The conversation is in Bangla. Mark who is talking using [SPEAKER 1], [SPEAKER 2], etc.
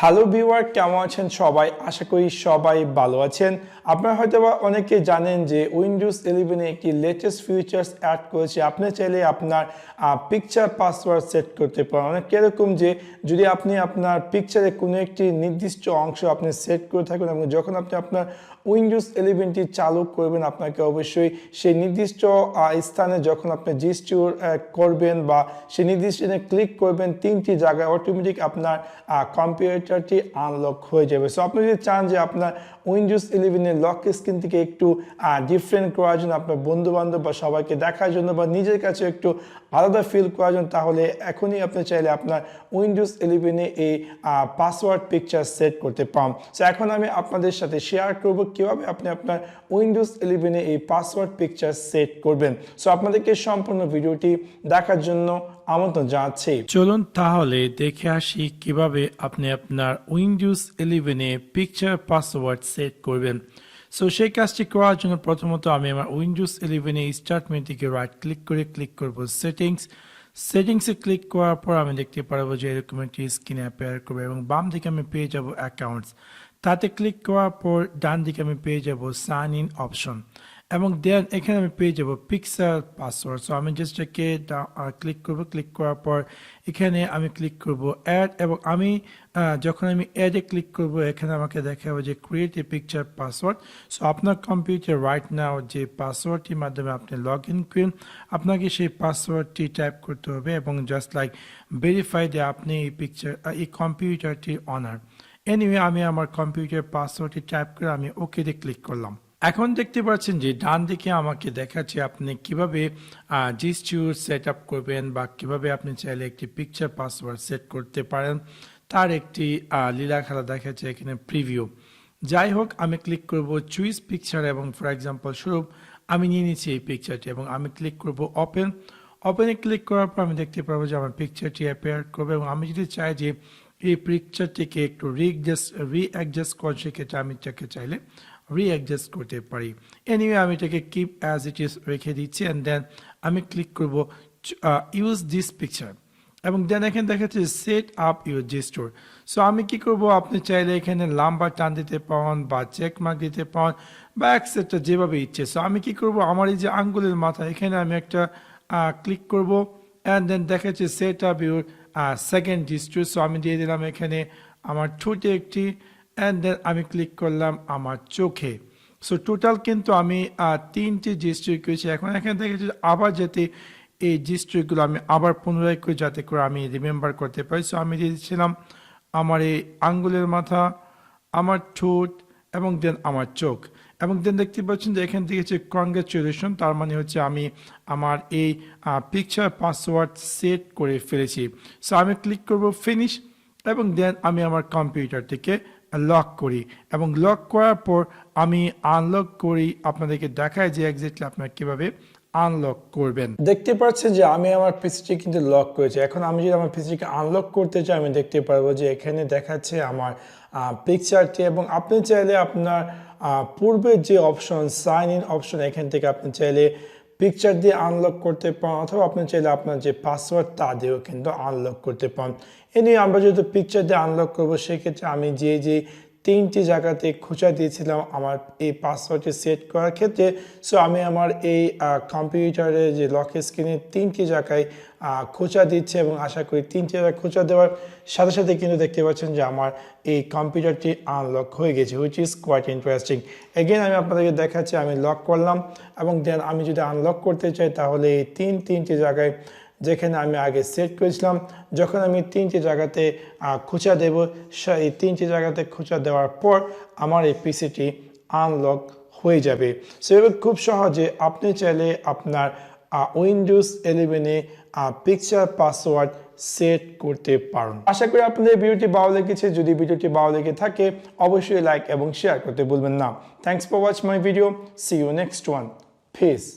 [SPEAKER 1] হ্যালো ভিউয়ার, কেমন আছেন সবাই? আশা করি সবাই ভালো আছেন। আপনারা হয়তোবা অনেকে জানেন যে উইন্ডোজ 11 এ একটি লেটেস্ট ফিচার্স অ্যাড করেছে। আপনি চাইলে আপনার পিকচার পাসওয়ার্ড সেট করতে পারেন। অনেক এরকম যে যদি আপনি আপনার পিকচারে কোনো একটি নির্দিষ্ট অংশ আপনি সেট করে থাকেন এবং যখন আপনি আপনার উইন্ডোজ 11টি চালু করবেন, আপনাকে অবশ্যই সেই নির্দিষ্ট স্থানে যখন আপনি জেস্চার করবেন বা সেই নির্দিষ্ট ক্লিক করবেন, তিনটি জায়গায় অটোমেটিক আপনার কম্পিউটারটি আনলক হয়ে যাবে। সো আপনি যদি চান যে আপনার উইন্ডোজ 11 লক স্ক্রিন থেকে একটু ডিফারেন্ট করার জন্য, আপনার বন্ধু বান্ধব বা সবাইকে দেখার জন্য বা নিজের কাছে একটু আলাদা ফিল করার জন্য, তাহলে এখনই আপনি চাইলে আপনার উইন্ডোজ 11 এই পাসওয়ার্ড পিকচার সেট করতে পারেন। সো এখন আমি আপনাদের সাথে শেয়ার করব কিভাবে আপনি আপনার উইন্ডোজ 11 এই পাসওয়ার্ড পিকচার সেট করবেন। সো আপনাদেরকে সম্পূর্ণ ভিডিওটি দেখার জন্য আমন্ত্রণ জানাচ্ছি।
[SPEAKER 2] চলুন তাহলে দেখে আসি কিভাবে আপনি আপনার Windows 11 a picture password set করবেন। সো সেই কাজটি করার জন্য প্রথমত আমি আমার উইন্ডোজ 11 এ স্টার্ট মেনু থেকে রাইট ক্লিক করব সেটিংসে ক্লিক করার পর আমি দেখতে পারবো যে এরকম একটি স্ক্রিনে অ্যাপিয়ার করবে এবং বাম দিকে আমি পেয়ে যাব অ্যাকাউন্টস। তাতে ক্লিক করার পর ডান দিকে আমি পেয়ে যাব সাইন ইন অপশন এবং দেন এখানে আমি পেয়ে যাব পিকচার পাসওয়ার্ড। সো আমি জাস্ট একে ক্লিক করার পর এখানে আমি ক্লিক করব অ্যাড এবং আমি যখন আমি অ্যাডে ক্লিক করব এখানে আমাকে দেখাবো যে create a picture password. So আপনার কম্পিউটার রাইট নাও যে পাসওয়ার্ডটির মাধ্যমে আপনি লগ ইন করেন, আপনাকে সেই পাসওয়ার্ডটি টাইপ করতে হবে এবং জাস্ট লাইক ভেরিফাই যে আপনি এই কম্পিউটারটির অনার। এনিওয়ে আমি আমার কম্পিউটার পাসওয়ার্ডটি টাইপ করে আমি ওকেতে ক্লিক করলাম। এখন দেখতে পাচ্ছেন যে ডান দিকে আমাকে দেখাচ্ছে আপনি কিভাবে জেস্চার সেট আপ করবেন বা কিভাবে আপনি চাইলে একটি পিকচার পাসওয়ার্ড সেট করতে পারেন, তার একটি লীলা খেলা দেখাচ্ছে এখানে প্রিভিউ। যাই হোক, আমি ক্লিক করব চুইস পিকচার এবং ফর এক্সাম্পল স্বরূপ আমি নিয়ে নিচ্ছি এই পিকচারটি এবং আমি ক্লিক করব ওপেনে ক্লিক করার পর আমি দেখতে পারবো যে আমার পিকচারটি অ্যাপিয়ার করবে এবং আমি যদি চাই যে এই পিকচারটিকে একটু রিঅ্যাডজাস্ট করার, সেক্ষেত্রে আমি এটাকে চাইলে রিঅ্যাডজাস্ট করতে পারি। এনিওয়ে আমি এটাকে কিপ অ্যাজ ইট ইজ রেখে দিচ্ছি অ্যান্ড দেন আমি ক্লিক করব ইউজ দিস পিকচার এবং দেন এখানে দেখাচ্ছে set up your gesture. So আমি কি করব, আপনি চাইলে এখানে লাম্বা টান দিতে পারেন বা চেক মার্ক দিতে পারেন বা এক্সেট্রা, যেভাবে ইচ্ছে। সো আমি কি করব, আমার এই যে আঙ্গুলের মাথা এখানে আমি একটা ক্লিক করব অ্যান্ড দেন দেখাচ্ছে set up your second gesture. So আমি দিয়ে দিলাম এখানে আমার ঠোঁটে একটি অ্যান্ড দেন আমি ক্লিক করলাম আমার চোখে। সো টোটাল কিন্তু আমি তিনটি জেস্চার করেছি। এখন এখানে দেখেছি আবার যাতে এই জেস্চারগুলো আমি আবার পুনরায় করি যাতে করে আমি রিমেম্বার করতে পারি। সো আমি দিয়ে দিচ্ছিলাম আমার এই আঙ্গুলের মাথা, আমার ঠোঁট এবং দেন আমার চোখ এবং দেন দেখতে পাচ্ছেন যে এখান থেকে হচ্ছে কংগ্রেচুলেশন, তার মানে হচ্ছে আমি আমার এই পিকচার পাসওয়ার্ড সেট করে ফেলেছি। সো আমি ক্লিক করব ফিনিশ এবং দেন আমি আমার কম্পিউটারটিকে লক করি এবং লক করার পর আমি আনলক করি, আপনাদেরকে দেখায় যে এক্স্যাক্টলি আপনারা কিভাবে আনলক করবেন।
[SPEAKER 1] দেখতে পাচ্ছেন যে আমি আমার পিসিটি কিন্তু লক করেছি। এখন আমি যদি আমার পিসিটিকে আনলক করতে চাই, আমি দেখতে পারবো যে এখানে দেখাচ্ছে আমার পিকচারটি এবং আপনি চাইলে আপনার পূর্বের যে অপশন সাইন ইন অপশন, এখান থেকে আপনি চাইলে পিকচার দিয়ে আনলক করতে পারেন অথবা আপনি চাইলে আপনার যে পাসওয়ার্ড তা দিয়েও কিন্তু আনলক করতে পারেন। এ নিয়ে আমরা যেহেতু পিকচার দিয়ে আনলক করবো, সেক্ষেত্রে আমি যে তিনটি জায়গাতে খোঁচা দিয়েছিলাম আমার এই পাসওয়ার্ডটি সেট করার ক্ষেত্রে, সো আমি আমার এই কম্পিউটারের যে লক স্ক্রিনে তিনটি জায়গায় খোঁচা দিচ্ছে এবং আশা করি তিনটি জায়গায় খোঁচা দেওয়ার সাথে সাথে কিন্তু দেখতে পাচ্ছেন যে আমার এই কম্পিউটারটি আনলক হয়ে গেছে, which is quite interesting. Again আমি আপনাদেরকে দেখাচ্ছি আমি লক করলাম এবং দেন আমি যদি আনলক করতে চাই তাহলে এই তিনটি জায়গায় যেখানে আমি আগে সেট করেছিলাম, যখন আমি তিনটি জায়গাতে খোঁচা দেব, এই তিনটি জায়গাতে খোঁচা দেওয়ার পর আমার এই পিসিটি আনলক হয়ে যাবে। সেভাবে খুব সহজে আপনি চাইলে আপনার উইন্ডোজ 11 পিকচার পাসওয়ার্ড সেট করতে পারেন। আশা করি আপনাদের ভিডিওটি ভালো লেগেছে। যদি ভিডিওটি ভালো লেগে থাকে অবশ্যই লাইক এবং শেয়ার করতে ভুলবেন না। Thanks for watch my video. See you next one. Piece.